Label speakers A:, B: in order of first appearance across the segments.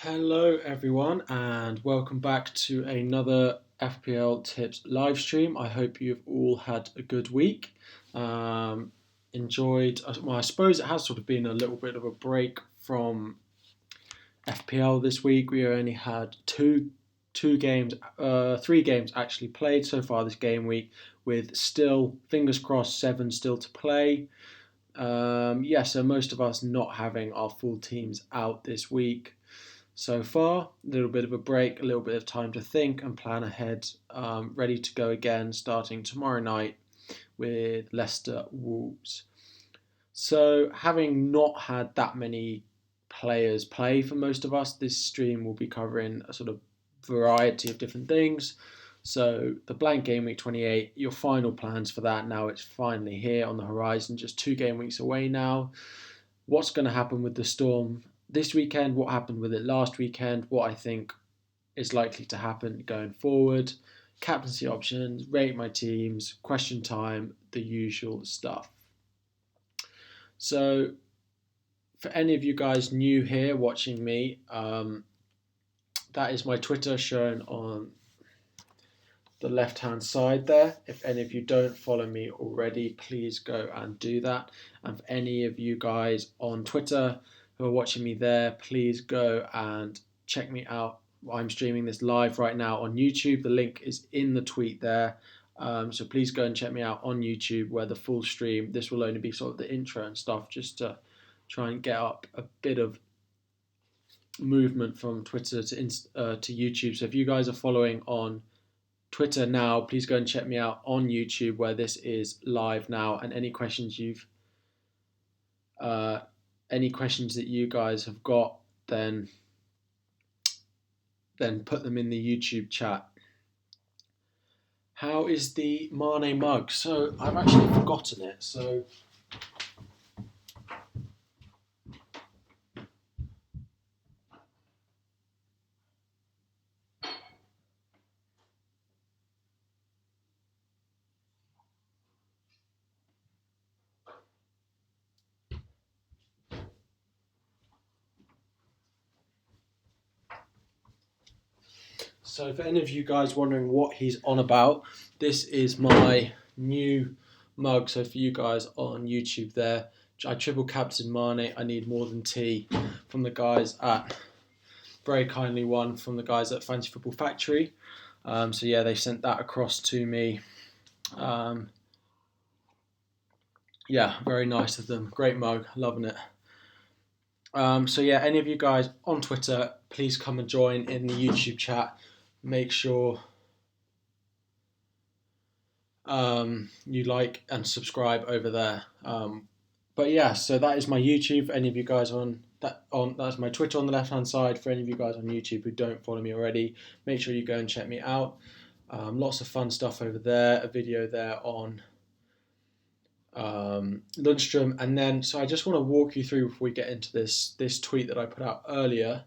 A: Hello, everyone, and welcome back to another FPL Tips live stream. I hope you've all had a good week. Um, Enjoyed, well, I suppose it has sort of been a little bit of a break from FPL this week. We only had two games, 3 games actually played so far this game week, with still, fingers crossed, 7 still to play. So most of us not having our full teams out this week so far. A little bit of a break, a little bit of time to think and plan ahead. Ready to go again starting tomorrow night with Leicester Wolves. So, having not had that many players play for most of us, this stream will be covering a sort of variety of different things. So, the blank game week 28, your final plans for that now, it's finally here on the horizon, just 2 game weeks away now. What's going to happen with the Storm this weekend? What happened with it last weekend? What I think is likely to happen going forward? Captaincy options, rate my teams, question time, the usual stuff. So, for any of you guys new here watching me, that is my Twitter shown on the left hand side there. If any of you don't follow me already, please go and do that. And for any of you guys on Twitter who are watching me there, please go and check me out. I'm streaming this live right now on YouTube. The link is in the tweet there. So please go and check me out on YouTube where the full stream, this will only be sort of the intro and stuff, just to try and get up a bit of movement from Twitter to YouTube. So if you guys are following on Twitter now, please go and check me out on YouTube where this is live now. And any questions that you guys have got, then put them in the YouTube chat. How is the Mane mug? So I've actually forgotten it. So for any of you guys wondering what he's on about, this is my new mug. So for you guys on YouTube there, I triple captain Mane. I need more than tea from the guys at, very kindly one from the guys at Fantasy Football Factory. So yeah, they sent that across to me. Yeah, very nice of them. Great mug, loving it. So yeah, any of you guys on Twitter, please come and join in the YouTube chat. Make sure you like and subscribe over there. But yeah, so that is my YouTube. For any of you guys that's my Twitter on the left hand side. For any of you guys on YouTube who don't follow me already, make sure you go and check me out. Lots of fun stuff over there. A video there on Lundstrom, and then so I just want to walk you through before we get into this tweet that I put out earlier.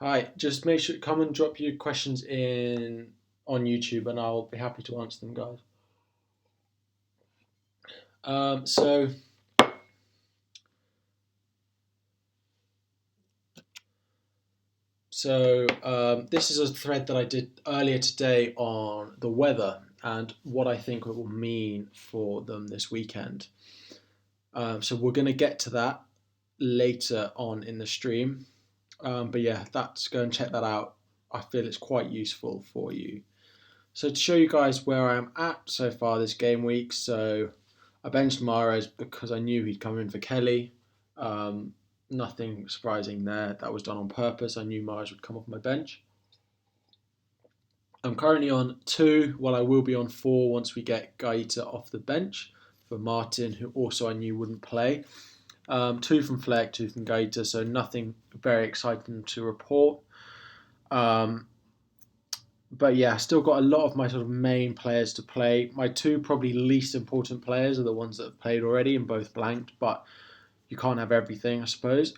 A: Hi, just make sure come and drop your questions in on YouTube, and I'll be happy to answer them, guys. This is a thread that I did earlier today on the weather and what I think it will mean for them this weekend. So we're going to get to that later on in the stream. But yeah, go and check that out. I feel it's quite useful for you. So to show you guys where I am at so far this game week, so I benched Mahrez because I knew he'd come in for Kelly. Nothing surprising there. That was done on purpose. I knew Mahrez would come off my bench. I'm currently on 2, while I will be on 4 once we get Gaeta off the bench for Martin, who also I knew wouldn't play. 2 from Fleck, 2 from Gaeta, so nothing very exciting to report. But yeah, still got a lot of my sort of main players to play. My 2 probably least important players are the ones that have played already and both blanked, but you can't have everything, I suppose.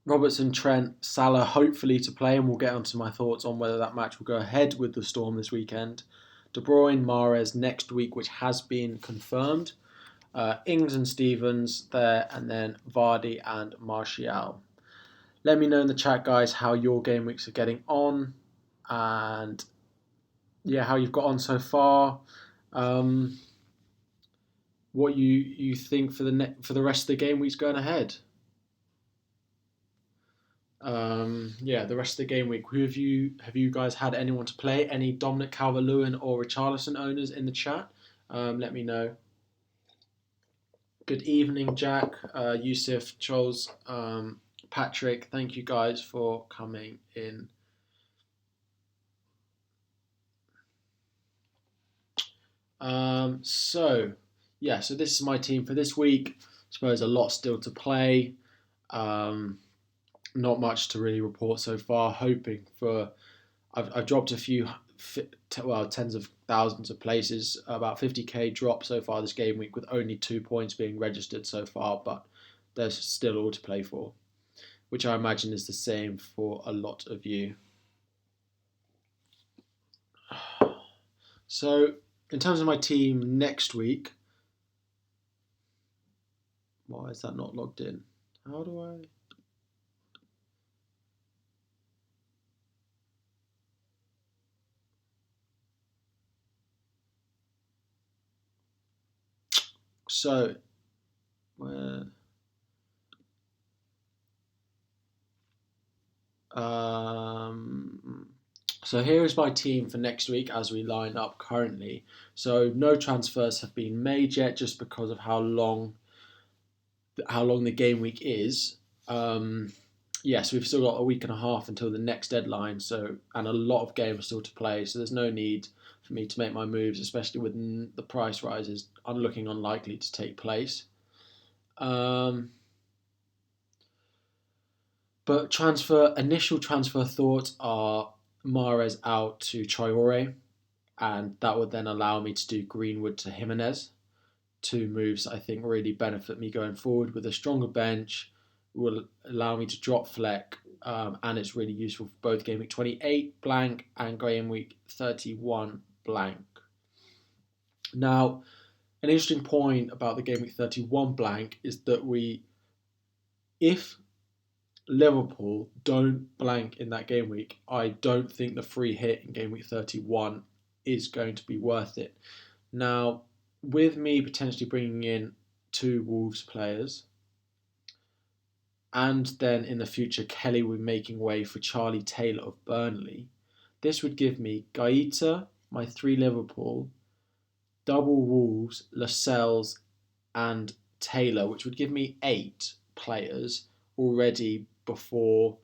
A: Robertson, Trent, Salah, hopefully to play, and we'll get onto my thoughts on whether that match will go ahead with the Storm this weekend. De Bruyne, Mahrez next week, which has been confirmed. Ings and Stevens there, and then Vardy and Martial. Let me know in the chat, guys, how your game weeks are getting on, and yeah, how you've got on so far. What you think for the rest of the game weeks going ahead. The rest of the game week. Who have you guys had anyone to play? Any Dominic Calvert-Lewin or Richarlison owners in the chat? Let me know. Good evening, Jack, Yusuf, Charles, Patrick. Thank you guys for coming in. So this is my team for this week. I suppose a lot still to play. Not much to really report so far. Hoping for, I've dropped a few, tens of thousands of places. About 50k drop so far this game week, with only 2 points being registered so far. But there's still all to play for, which I imagine is the same for a lot of you. So in terms of my team next week, why is that not logged in? How do I? So, so here is my team for next week as we line up currently. So no transfers have been made yet, just because of how long the game week is. Yes, we've still got a week and a half until the next deadline, and a lot of games still to play. So there's no need for me to make my moves, especially with the price rises looking unlikely to take place. But initial transfer thoughts are Mahrez out to Traore, and that would then allow me to do Greenwood to Jimenez. 2 moves I think really benefit me going forward. With a stronger bench, will allow me to drop Fleck, and it's really useful for both game week 28 blank and game week 31 blank. Now, an interesting point about the game week 31 blank is that if Liverpool don't blank in that game week, I don't think the free hit in game week 31 is going to be worth it. Now, with me potentially bringing in 2 Wolves players, and then in the future Kelly will be making way for Charlie Taylor of Burnley, this would give me Gaeta, my 3 Liverpool, double Wolves, Lascelles and Taylor, which would give me 8 players already before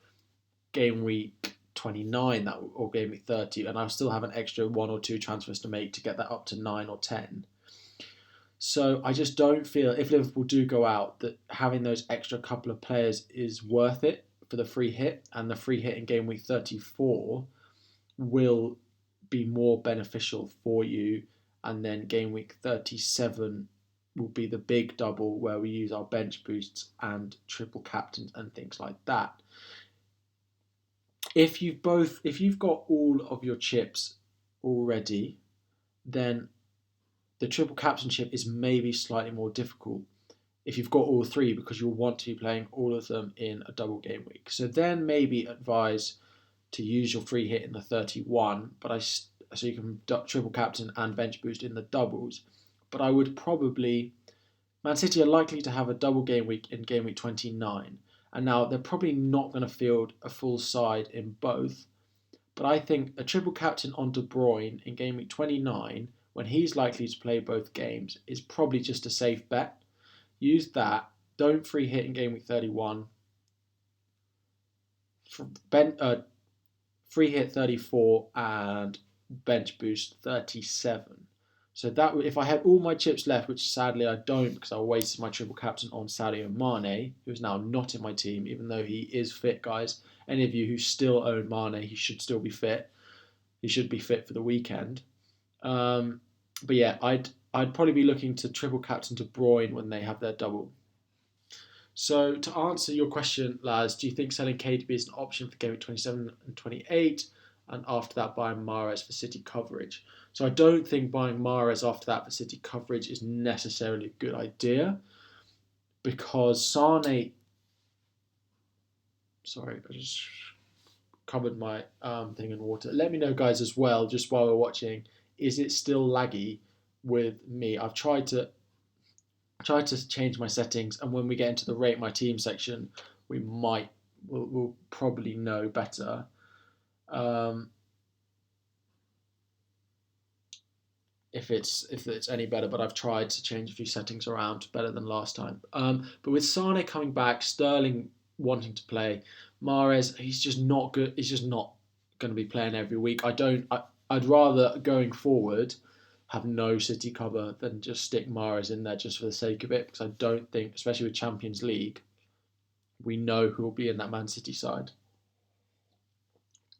A: game week 29 or game week 30, and I'll still have an extra 1 or 2 transfers to make to get that up to 9 or 10. So I just don't feel, if Liverpool do go out, that having those extra couple of players is worth it for the free hit, and the free hit in game week 34 will be more beneficial for you, and then game week 37 will be the big double where we use our bench boosts and triple captains and things like that. If you've got all of your chips already, then the triple captainship is maybe slightly more difficult if you've got all 3, because you'll want to be playing all of them in a double game week. So then maybe advise to use your free hit in the 31, so you can triple captain and bench boost in the doubles. But I would probably, Man City are likely to have a double game week in game week 29, and now they're probably not going to field a full side in both. But I think a triple captain on De Bruyne in game week 29, when he's likely to play both games, is probably just a safe bet. Use that. Don't free hit in game week 31. Free hit 34 and bench boost 37. So that, if I had all my chips left, which sadly I don't because I wasted my triple captain on Sadio Mane, who's now not in my team, even though he is fit, guys. Any of you who still own Mane, he should still be fit. He should be fit for the weekend. But yeah, I'd probably be looking to triple captain De Bruyne when they have their double. So to answer your question, Laz, do you think selling KDB is an option for game week 27 and 28? and after that buying Mahrez for City coverage. So I don't think buying Mahrez after that for City coverage is necessarily a good idea because Sane. Sorry, I just covered my thing in water. Let me know, guys, as well, just while we're watching. Is it still laggy with me? I've tried to change my settings, and when we get into the rate my team section, we'll probably know better. Um, if it's any better, but I've tried to change a few settings around better than last time. But with Sane coming back, Sterling wanting to play, Mahrez, he's just not good. He's just not going to be playing every week. I'd rather going forward have no City cover than just stick Mahrez in there just for the sake of it, because I don't think, especially with Champions League, we know who will be in that Man City side.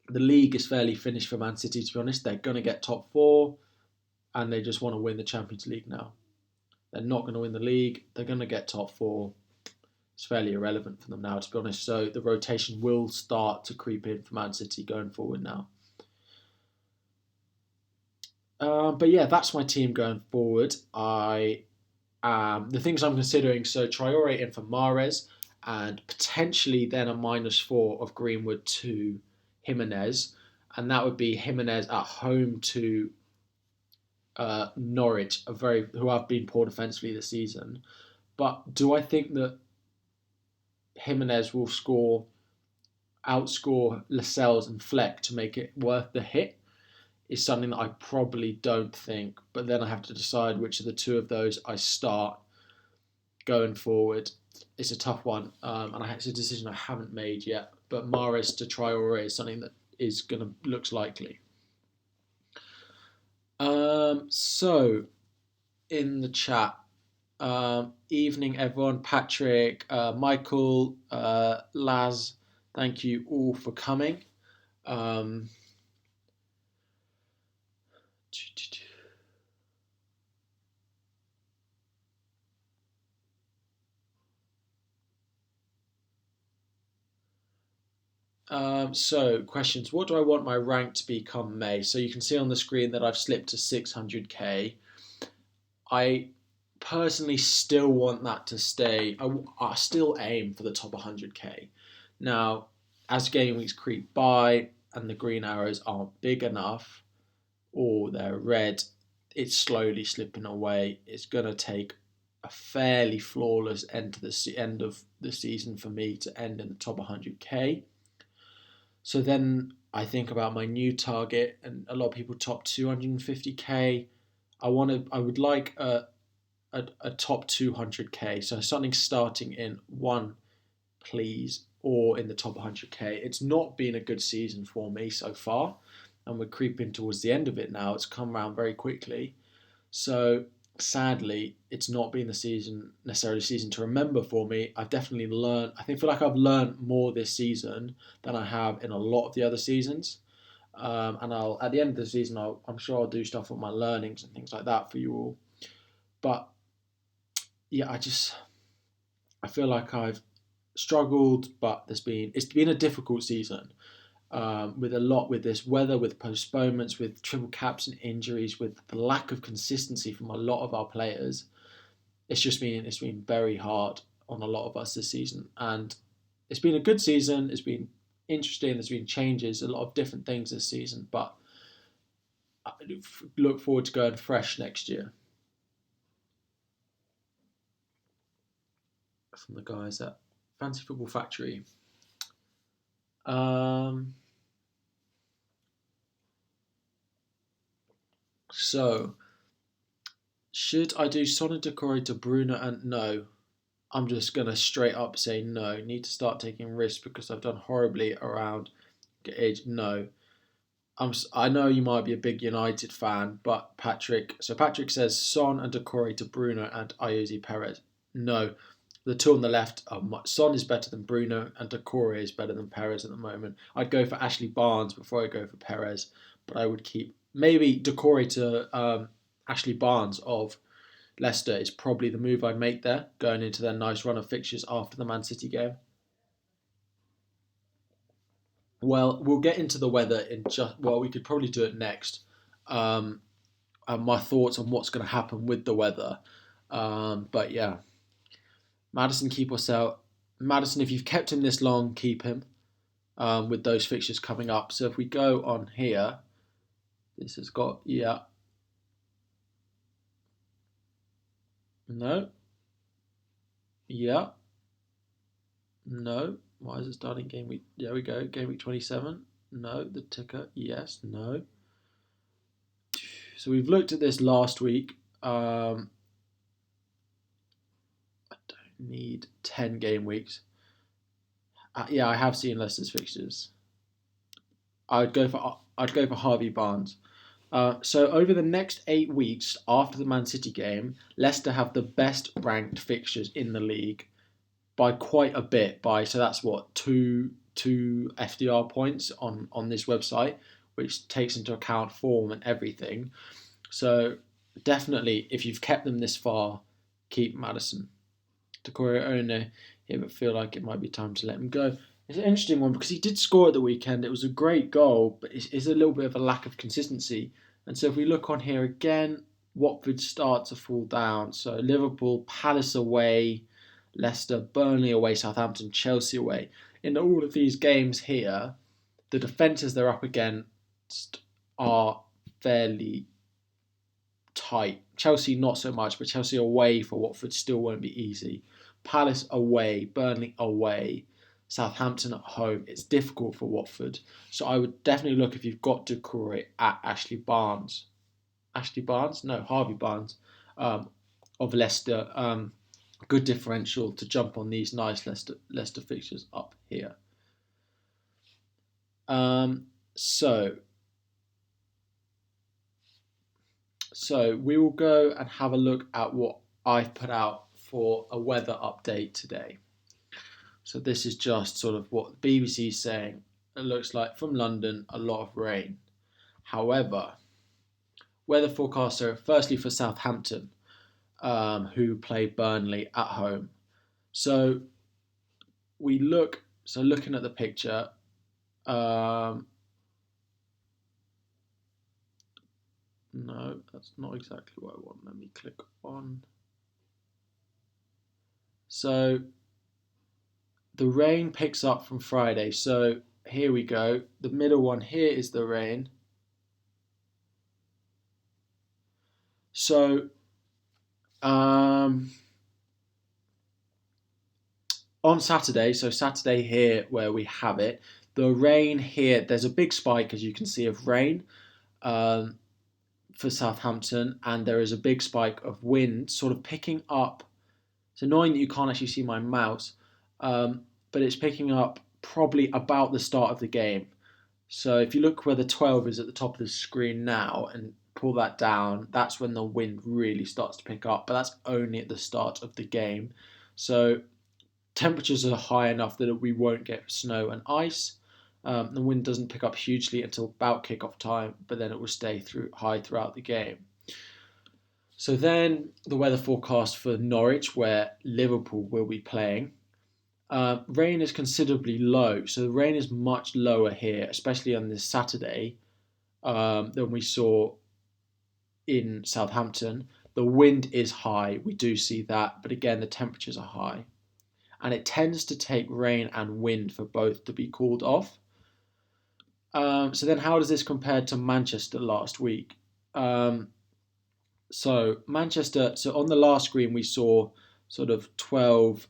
A: The league is fairly finished for Man City, to be honest. They're going to get top four, and they just want to win the Champions League now. They're not going to win the league. They're going to get top four. It's fairly irrelevant for them now, to be honest. So the rotation will start to creep in for Man City going forward now. But yeah, that's my team going forward. The things I'm considering, so Traore in for Mahrez, and potentially then a -4 of Greenwood to Jimenez, and that would be Jimenez at home to Norwich, who have been poor defensively this season. But do I think that Jimenez will outscore Lascelles and Fleck to make it worth the hit? Is something that I probably don't think. But then I have to decide which of the two of those I start going forward. It's a tough one, and it's a decision I haven't made yet. But Mahrez to Traore is something that looks likely. So in the chat, evening everyone. Patrick, Michael, Laz, thank you all for coming. So questions. What do I want my rank to become May? So you can see on the screen that I've slipped to 600k. I personally still want that to stay. I still aim for the top 100k. Now, as game weeks creep by and the green arrows aren't big enough, or they're red, it's slowly slipping away. It's going to take a fairly flawless end of the season for me to end in the top 100k. So then I think about my new target, and a lot of people top 250k. I would like a top 200k. So something starting in one, please, or in the top 100k. It's not been a good season for me so far, and we're creeping towards the end of it now. It's come around very quickly. So sadly, it's not been necessarily season to remember for me. I've definitely learned. I feel like I've learned more this season than I have in a lot of the other seasons. And at the end of the season, I'm sure I'll do stuff with my learnings and things like that for you all. But yeah, I feel like I've struggled, but it's been a difficult season. With this weather, with postponements, with triple caps and injuries, with the lack of consistency from a lot of our players. It's been very hard on a lot of us this season, and it's been a good season. It's been interesting. There's been changes, a lot of different things this season, but I look forward to going fresh next year. From the guys at Fantasy Football Factory. So, should I do Son and Decore to Bruno? And no, I'm just going to straight up say no. Need to start taking risks because I've done horribly around age. No. I know you might be a big United fan, but Patrick says Son and Decore to Bruno and Ayoze Perez. No. The two on the left Son is better than Bruno and Decore is better than Perez at the moment. I'd go for Ashley Barnes before I go for Perez, but I would keep maybe Decore to Ashley Barnes of Leicester is probably the move I'd make there, going into their nice run of fixtures after the Man City game. Well, we'll get into the weather in just. Well, we could probably do it next. Um, and my thoughts on what's going to happen with the weather. But yeah, Madison, keep or sell. Madison, if you've kept him this long, keep him. With those fixtures coming up. So if we go on here, this has got no, yeah, no. Why is it starting game week? There we go, game week 27. No, the ticker, yes, no. So we've looked at this last week. I don't need 10 game weeks. Yeah, I have seen Leicester's fixtures. I'd go for Harvey Barnes. So over the next 8 weeks after the Man City game, Leicester have the best ranked fixtures in the league by quite a bit. So that's what two FDR points on this website, which takes into account form and everything. So definitely, if you've kept them this far, keep Madison. Decorio One here, but feel like it might be time to let him go. It's an interesting one because he did score at the weekend. It was a great goal, but it's a little bit of a lack of consistency. And so if we look on here again, Watford start to fall down. So Liverpool, Palace away, Leicester, Burnley away, Southampton, Chelsea away. In all of these games here, the defences they're up against are fairly tight. Chelsea not so much, but Chelsea away for Watford still won't be easy. Palace away, Burnley away, Southampton at home. It's difficult for Watford. So I would definitely look, if you've got Doucouré, at Ashley Barnes. Ashley Barnes? No, Harvey Barnes of Leicester. Good differential to jump on these nice Leicester fixtures up here. So we will go and have a look at what I've put out for a weather update today. So this is just sort of what the BBC is saying. It looks like from London, a lot of rain. However, weather forecaster, firstly for Southampton, who play Burnley at home. So looking at the picture, no, that's not exactly what I want. Let me click on. So the rain picks up from Friday. So here we go. The middle one here is the rain. So on Saturday, so Saturday here where we have it, the rain here, there's a big spike, as you can see, of rain for Southampton, and there is a big spike of wind sort of picking up. It's annoying that you can't actually see my mouse, but it's picking up probably about the start of the game. So if you look where the 12 is at the top of the screen now and pull that down, that's when the wind really starts to pick up, but that's only at the start of the game. So temperatures are high enough that we won't get snow and ice. The wind doesn't pick up hugely until about kickoff time, but then it will stay high throughout the game. So then the weather forecast for Norwich, where Liverpool will be playing. Rain is considerably low, so the rain is much lower here, especially on this Saturday, than we saw in Southampton. The wind is high, we do see that, but again, the temperatures are high. And it tends to take rain and wind for both to be cooled off. So then how does this compare to Manchester last week? So Manchester, so on the last screen we saw sort of 12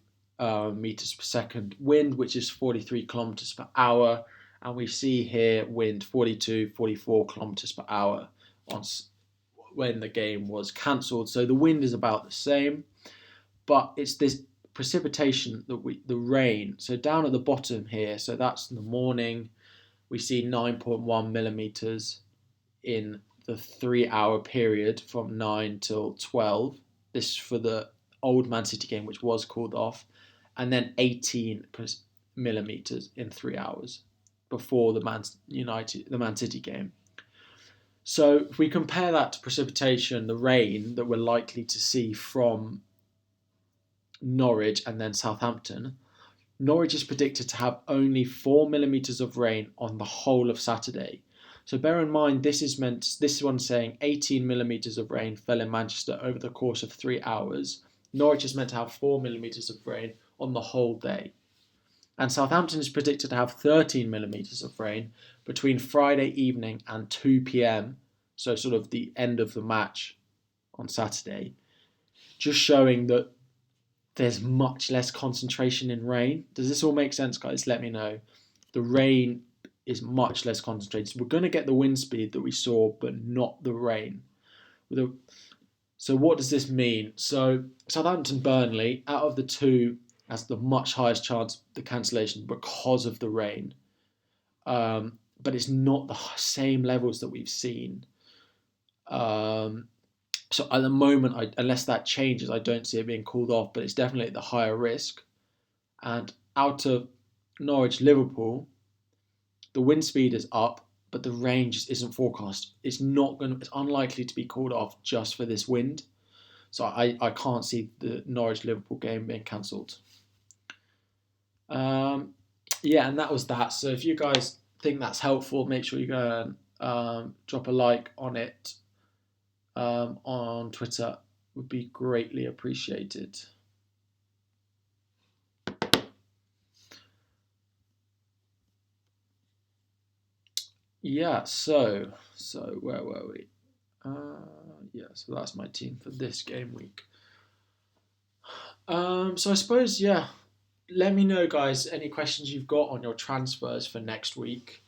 A: meters per second wind, which is 43 kilometers per hour. And we see here wind 42, 44 kilometers per hour when the game was cancelled. So the wind is about the same, but it's this precipitation the rain. So down at the bottom here, so that's in the morning, we see 9.1 millimeters in the 3-hour period from 9 till 12. This is for the old Man City game, which was called off, and then 18 millimeters in 3 hours before the Man City game. So if we compare that to precipitation, the rain that we're likely to see from Norwich and then Southampton, Norwich is predicted to have only 4 millimetres of rain on the whole of Saturday. So bear in mind, this one's saying 18 millimetres of rain fell in Manchester over the course of 3 hours. Norwich is meant to have 4 millimetres of rain on the whole day. And Southampton is predicted to have 13 millimetres of rain between Friday evening and 2 p.m. So sort of the end of the match on Saturday. Just showing that there's much less concentration in rain. Does this all make sense, guys? Let me know. The rain is much less concentrated. We're going to get the wind speed that we saw, but not the rain. So what does this mean? So Southampton Burnley, out of the two, has the much highest chance of the cancellation because of the rain. But it's not the same levels that we've seen. So at the moment, unless that changes, I don't see it being called off, but it's definitely at the higher risk. And out of Norwich, Liverpool, the wind speed is up, but the rain just isn't forecast. It's unlikely to be called off just for this wind. So I can't see the Norwich Liverpool game being cancelled. Yeah, and that was that. So if you guys think that's helpful, make sure you go and drop a like on it on Twitter. Would be greatly appreciated. Yeah, so where were we? Yeah, so that's my team for this game week. So I suppose, yeah, let me know, guys, any questions you've got on your transfers for next week.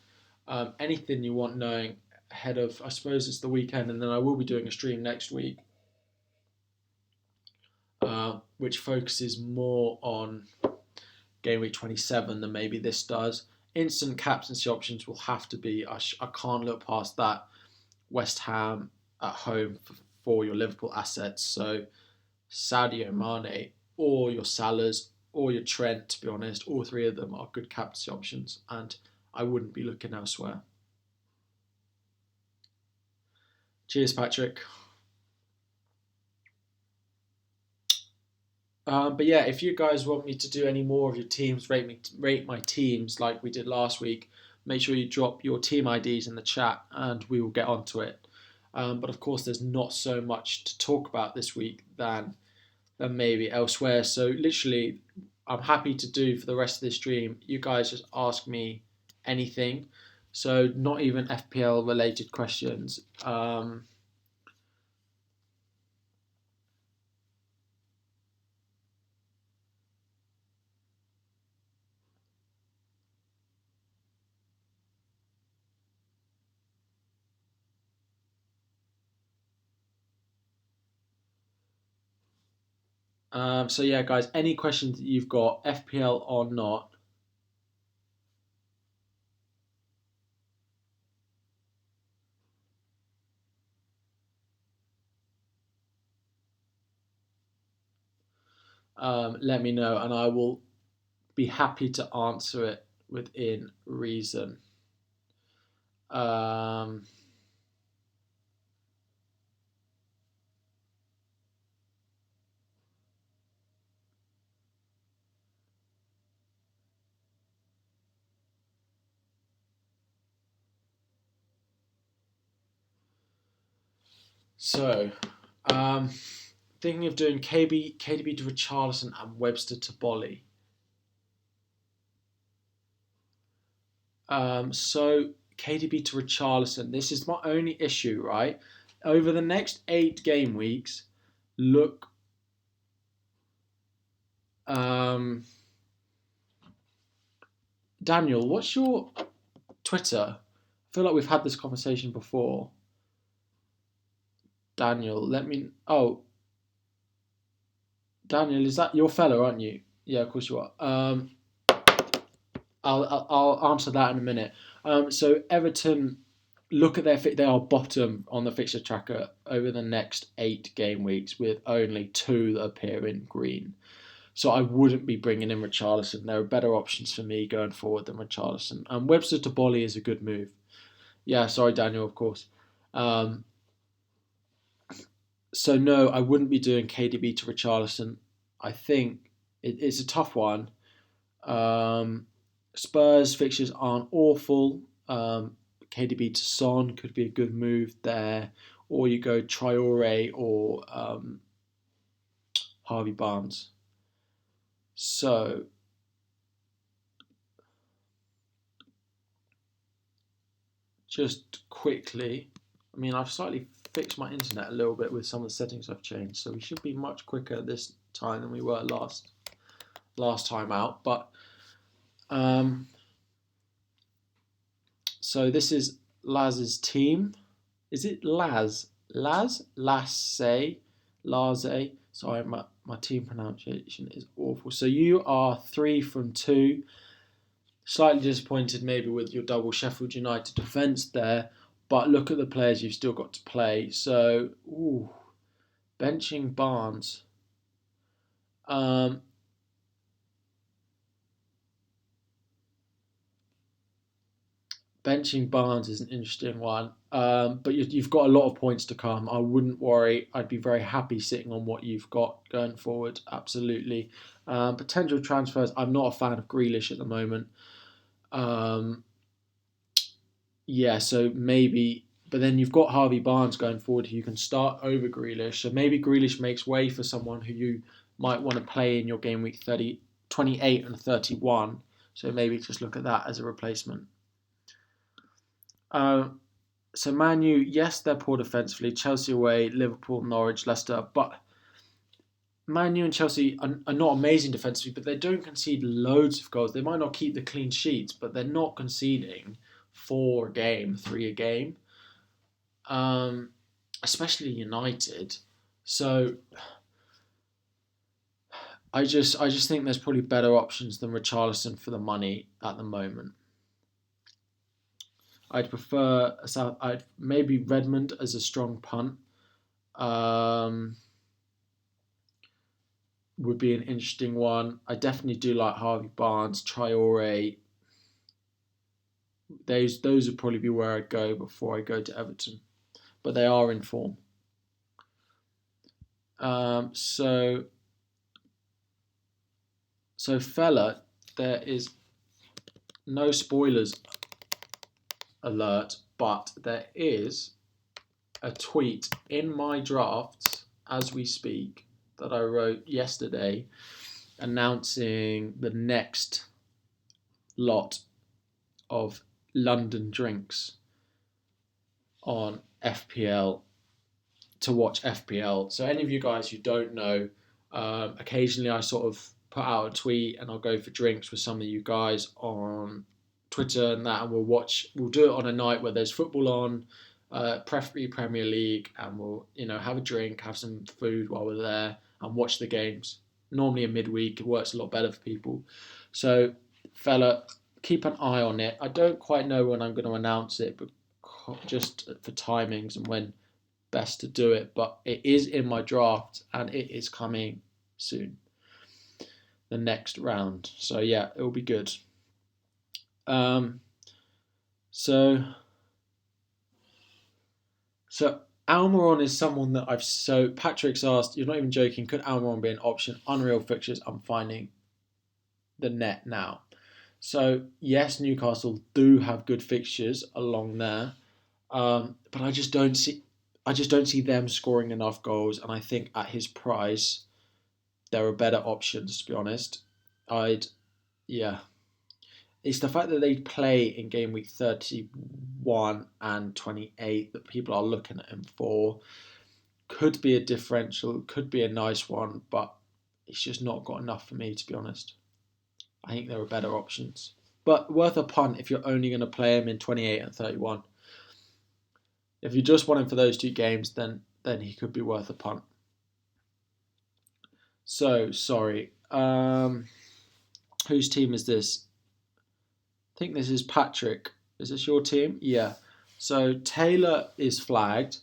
A: Anything you want knowing ahead of, I suppose it's the weekend, and then I will be doing a stream next week, which focuses more on game week 27 than maybe this does. Instant captaincy options will have to be, I can't look past that, West Ham at home for your Liverpool assets. So Sadio Mane or your Salahs or your Trent, to be honest, all three of them are good captaincy options, and I wouldn't be looking elsewhere. Cheers, Patrick. But yeah, if you guys want me to do any more of your teams, rate my teams like we did last week, make sure you drop your team IDs in the chat and we will get onto it. But of course, there's not so much to talk about this week than maybe elsewhere. So literally, I'm happy to do for the rest of this stream. You guys just ask me anything. So not even FPL related questions. So yeah, guys, any questions that you've got, FPL or not. Let me know, and I will be happy to answer it within reason. So, thinking of doing KDB to Richarlison and Webster to Bolly. So KDB to Richarlison. This is my only issue, right? Over the next 8 game weeks, look. Daniel, what's your Twitter? I feel like we've had this conversation before. Daniel, let me. Oh, Daniel, is that your fellow, aren't you? Yeah, of course you are. I'll answer that in a minute. So Everton, look at they are bottom on the fixture tracker over the next 8 game weeks with only 2 that appear in green. So I wouldn't be bringing in Richarlison. There are better options for me going forward than Richarlison. And Webster to Bolly is a good move. Yeah, sorry, Daniel, of course. So no, I wouldn't be doing KDB to Richarlison. I think it's a tough one. Spurs fixtures aren't awful. KDB to Son could be a good move there, or you go Traore or Harvey Barnes. So just quickly, I mean, I've slightly fixed my internet a little bit with some of the settings I've changed, so we should be much quicker this time than we were last time out. But so this is Laz's team. Is it Laz? Lasse? Sorry, my team pronunciation is awful. So you are 3 from 2. Slightly disappointed maybe with your double Sheffield United defence there. But look at the players you've still got to play. So, benching Barnes. Benching Barnes is an interesting one. But you've got a lot of points to come. I wouldn't worry. I'd be very happy sitting on what you've got going forward. Absolutely. Potential transfers. I'm not a fan of Grealish at the moment. Yeah, so maybe, but then you've got Harvey Barnes going forward who you can start over Grealish. So maybe Grealish makes way for someone who you might want to play in your game week 28 and 31. So maybe just look at that as a replacement. So Man U, yes, they're poor defensively. Chelsea away, Liverpool, Norwich, Leicester, but Man U and Chelsea are not amazing defensively, but they don't concede loads of goals. They might not keep the clean sheets, but they're not conceding 4 a game, 3 a game. Especially United. So I just think there's probably better options than Richarlison for the money at the moment. I'd prefer maybe Redmond as a strong punt. Would be an interesting one. I definitely do like Harvey Barnes, Traore. Those would probably be where I'd go before I go to Everton, but they are in form. So fella, there is no spoilers alert, but there is a tweet in my drafts as we speak that I wrote yesterday announcing the next lot of London drinks on FPL to watch FPL. So any of you guys who don't know, occasionally I sort of put out a tweet and I'll go for drinks with some of you guys on Twitter and that, and we'll do it on a night where there's football on, preferably Premier League, and we'll have a drink, have some food while we're there, and watch the games. Normally a midweek, it works a lot better for people. So, fella, keep an eye on it. I don't quite know when I'm going to announce it, but just for timings and when best to do it. But it is in my draft, and it is coming soon. The next round. So yeah, it will be good. So Almiron is someone that Patrick's asked, you're not even joking, could Almiron be an option? Unreal fixtures, I'm finding the net now. So yes, Newcastle do have good fixtures along there, but I just don't see them scoring enough goals, and I think at his price, there are better options. To be honest, it's the fact that they play in game week 31 and 28 that people are looking at him for. Could be a differential, could be a nice one, but it's just not got enough for me, to be honest. I think there are better options. But worth a punt if you're only going to play him in 28 and 31. If you just want him for those 2 games, then he could be worth a punt. So, sorry. Whose team is this? I think this is Patrick. Is this your team? Yeah. So Taylor is flagged.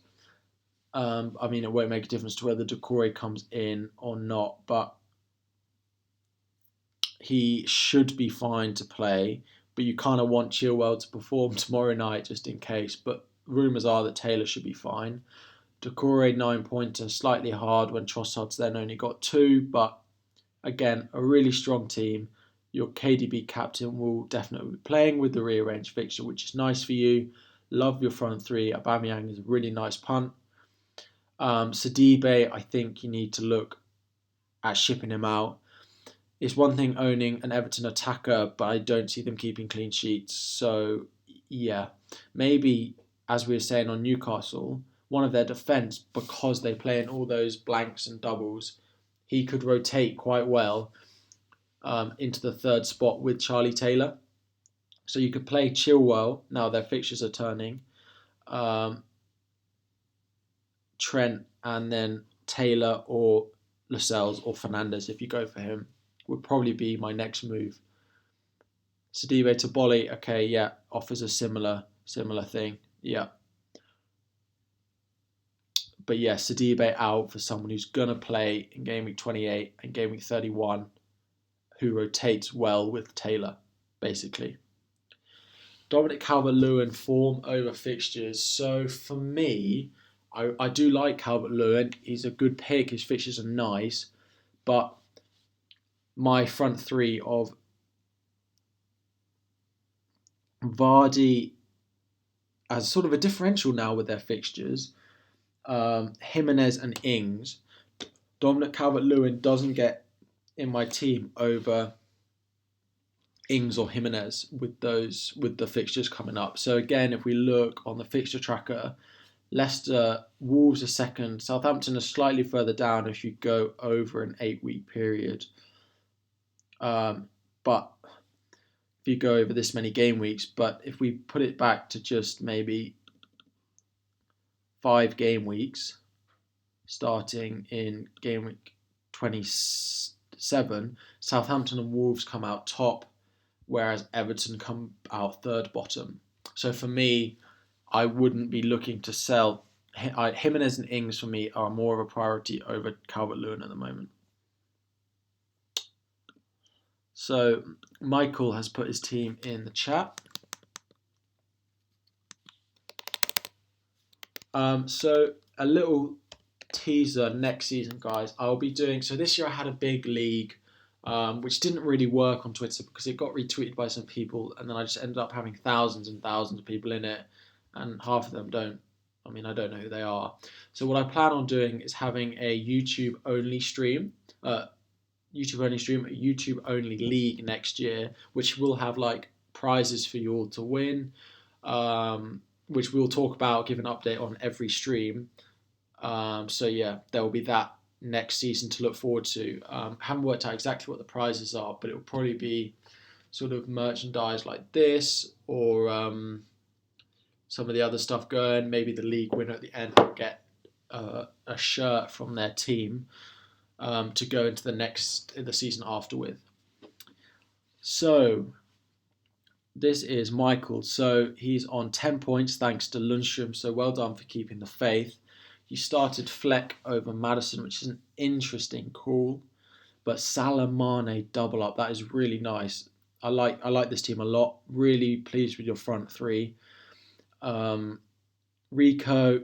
A: I mean, it won't make a difference to whether Doucouré comes in or not, but he should be fine to play. But you kind of want Chilwell to perform tomorrow night just in case. But rumours are that Taylor should be fine. Doucouré 9-pointer, slightly hard when Trossard's then only got 2, but again, a really strong team. your KDB captain will definitely be playing with the rearranged fixture, which is nice for you. Love your front three. Aubameyang is a really nice punt. Sidibe, I think you need to look at shipping him out. It's one thing owning an Everton attacker, but I don't see them keeping clean sheets. So, yeah, maybe, as we were saying on Newcastle, one of their defence, because they play in all those blanks and doubles, he could rotate quite well into the third spot with Charlie Taylor. So you could play Chilwell, now their fixtures are turning, Trent, and then Taylor or Lascelles or Fernandes, if you go for him, would probably be my next move. Sidibe to Bolly, okay, yeah, offers a similar thing, yeah. But yeah, Sidibe out for someone who's going to play in game week 28 and game week 31, who rotates well with Taylor, basically. Dominic Calvert-Lewin form over fixtures. So for me, I do like Calvert-Lewin. He's a good pick. His fixtures are nice. But my front three of Vardy as sort of a differential now with their fixtures, Jimenez and Ings. Dominic Calvert-Lewin doesn't get in my team over Ings or Jimenez with the fixtures coming up. So again, if we look on the fixture tracker, Leicester, Wolves are second, Southampton are slightly further down if you go over an 8-week period. But if you go over this many game weeks, but if we put it back to just maybe 5 game weeks, starting in game week 27, Southampton and Wolves come out top, whereas Everton come out third bottom. So for me, I wouldn't be looking to sell. Jimenez and Ings for me are more of a priority over Calvert-Lewin at the moment. So Michael has put his team in the chat. So a little teaser next season, guys. I'll be doing, so this year I had a big league, which didn't really work on Twitter because it got retweeted by some people, and then I just ended up having thousands and thousands of people in it, and half of them don't. I mean, I don't know who they are. So what I plan on doing is having a YouTube only stream, a YouTube only league next year, which will have like prizes for you all to win, which we'll talk about, give an update on every stream. So yeah, there will be that next season to look forward to. Haven't worked out exactly what the prizes are, but it will probably be sort of merchandise like this, or some of the other stuff going. Maybe the league winner at the end will get a shirt from their team to go into the season after with. So this is Michael. So he's on 10 points thanks to Lundstrom. So well done for keeping the faith. You started Fleck over Maddison, which is an interesting call. But Salah Mane double up, that is really nice. I like this team a lot. Really pleased with your front three. Rico's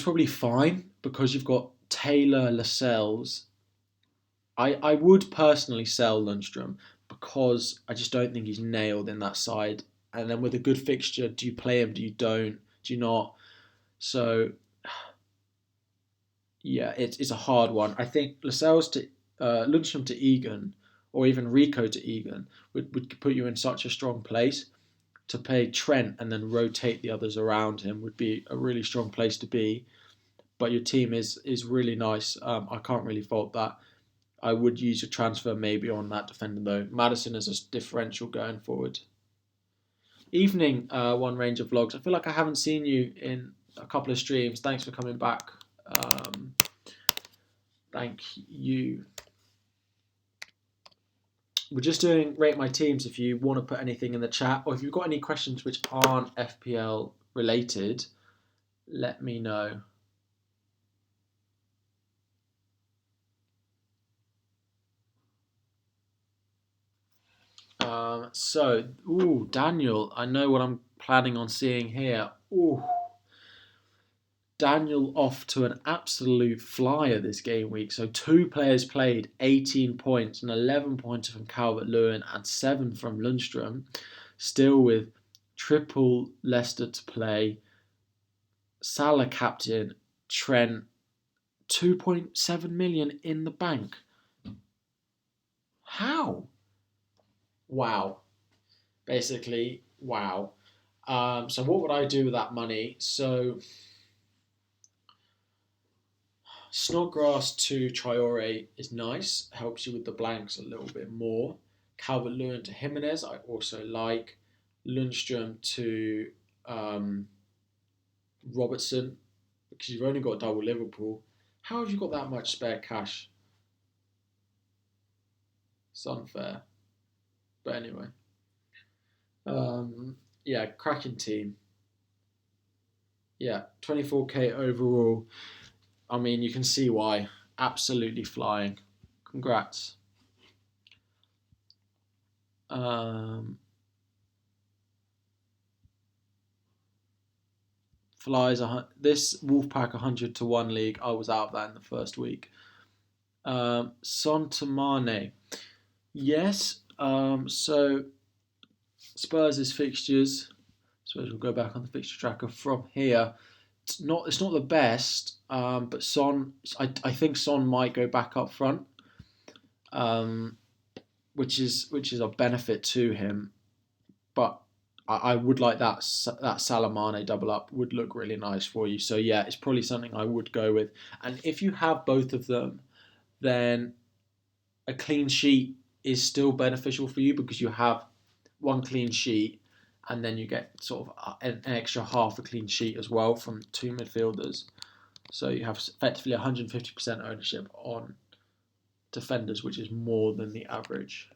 A: probably fine because you've got Taylor, Lascelles. I would personally sell Lundstrom because I just don't think he's nailed in that side. And then with a good fixture, do you play him? Do you don't? Do you not? So yeah, it's a hard one. I think Lascelles to Lundstrom to Egan, or even Rico to Egan, would put you in such a strong place. To play Trent and then rotate the others around him would be a really strong place to be. But your team is really nice. I can't really fault that. I would use a transfer maybe on that defender though. Maddison is a differential going forward. Evening, One Ranger Vlogs. I feel like I haven't seen you in a couple of streams. Thanks for coming back. Thank you. We're just doing rate my teams. If you want to put anything in the chat, or if you've got any questions which aren't FPL related, let me know. Daniel, I know what I'm planning on seeing here. Daniel off to an absolute flyer this game week. So 2 players played, 18 points, and 11 points from Calvert-Lewin and 7 from Lundstrom. Still with triple Leicester to play. Salah captain, Trent, 2.7 million in the bank. How? Wow. Basically, wow. So what would I do with that money? So Snodgrass to Traore is nice. Helps you with the blanks a little bit more. Calvert-Lewin to Jimenez, I also like. Lundstrom to Robertson, because you've only got double Liverpool. How have you got that much spare cash? It's unfair. But anyway. Yeah, cracking team. Yeah, 24k overall. I mean, you can see why. Absolutely flying. Congrats. Flies this Wolfpack 100 to 1 league. I was out of that in the first week. Son to Mane. Yes. So Spurs' fixtures. Suppose we'll go back on the fixture tracker from here. It's not the best, but Son. I think Son might go back up front, which is a benefit to him. But I would like that Salah Mane double up would look really nice for you. So yeah, it's probably something I would go with. And if you have both of them, then a clean sheet is still beneficial for you because you have one clean sheet and then you get sort of an extra half a clean sheet as well from 2 midfielders. So you have effectively 150% ownership on defenders, which is more than the average.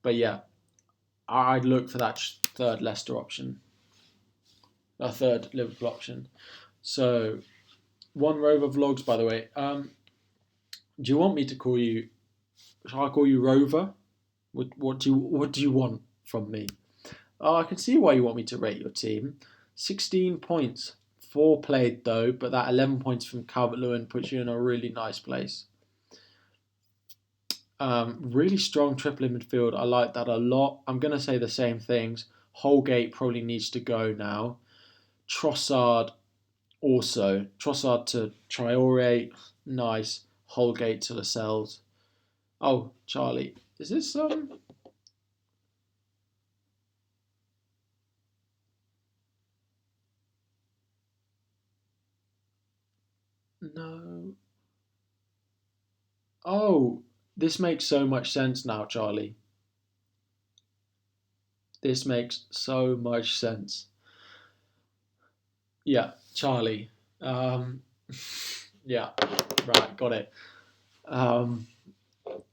A: But yeah, I'd look for that third Leicester option, a third Liverpool option. So, One Rover Vlogs, by the way. Do you want me to call you? Shall I call you Rover? What do you want from me? Oh, I can see why you want me to rate your team. 16 points, 4 played though, but that 11 points from Calvert-Lewin puts you in a really nice place. Really strong triple in midfield. I like that a lot. I'm going to say the same things. Holgate probably needs to go now. Trossard also. Trossard to Traore. Nice. Holgate to Lascelles. Oh, Charlie. Is this No. Oh, this makes so much sense now, Charlie. This makes so much sense. Yeah, Charlie. Yeah, right, got it.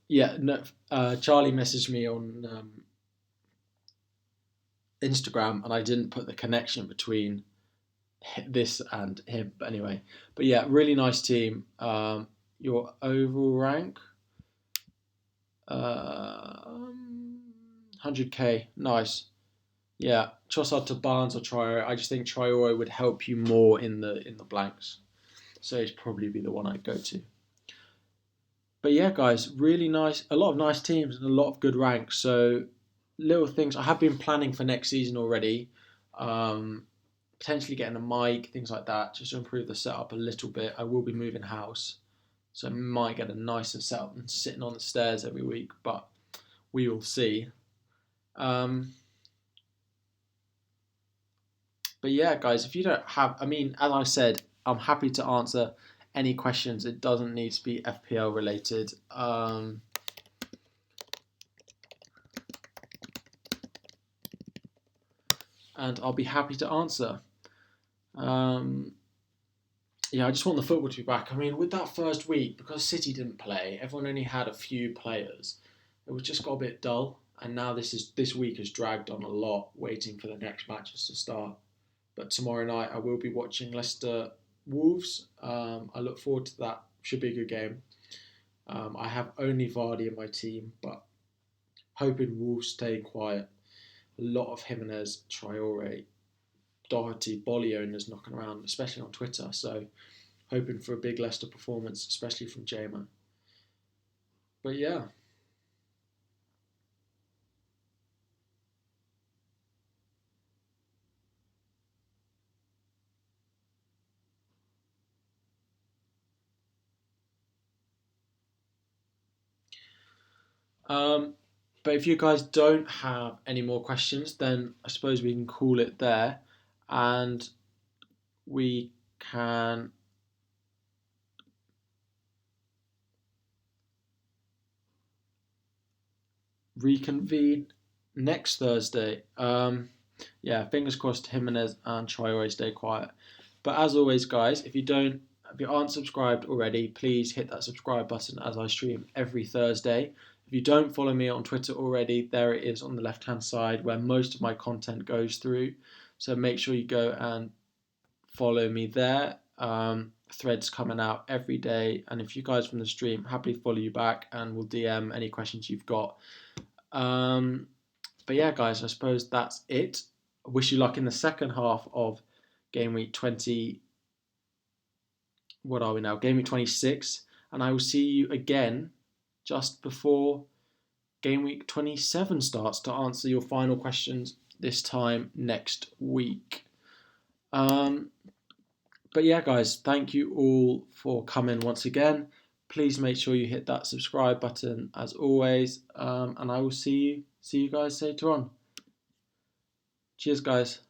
A: Yeah, no. Charlie messaged me on Instagram, and I didn't put the connection between this and him. But anyway, but yeah, really nice team. Your overall rank, 100k, nice. Yeah, Trossard to Barnes or Traore. I just think Traore would help you more in the blanks, so it's probably be the one I'd go to. But yeah, guys, really nice. A lot of nice teams and a lot of good ranks. So little things. I have been planning for next season already. Potentially getting a mic, things like that, just to improve the setup a little bit. I will be moving house, so I might get a nicer setup than sitting on the stairs every week. But we will see. But yeah, guys, if you don't have, I mean, as I said, I'm happy to answer any questions. It doesn't need to be FPL related. And I'll be happy to answer. Yeah, I just want the football to be back. I mean, with that first week, because City didn't play, everyone only had a few players. It was just got a bit dull, and now this week has dragged on a lot, waiting for the next matches to start. But tomorrow night I will be watching Leicester Wolves. I look forward to that. Should be a good game. I have only Vardy in my team, but hoping Wolves stay quiet. A lot of Jimenez, Traore, Doherty, Bolly owners knocking around, especially on Twitter. So hoping for a big Leicester performance, especially from Jamo. But yeah. But if you guys don't have any more questions, then I suppose we can call it there, and we can reconvene next Thursday. Yeah, fingers crossed Jimenez and Traore stay quiet. But as always, guys, if you aren't subscribed already, please hit that subscribe button as I stream every Thursday. If you don't follow me on Twitter already, there it is on the left-hand side where most of my content goes through. So make sure you go and follow me there. Threads coming out every day, and if you guys from the stream, happily follow you back, and we'll DM any questions you've got. But yeah, guys, I suppose that's it. I wish you luck in the second half of game week 20. What are we now? Game week 26, and I will see you again just before game week 27 starts to answer your final questions this time next week. But yeah, guys, thank you all for coming once again. Please make sure you hit that subscribe button as always, and I will see you guys later on. Cheers, guys.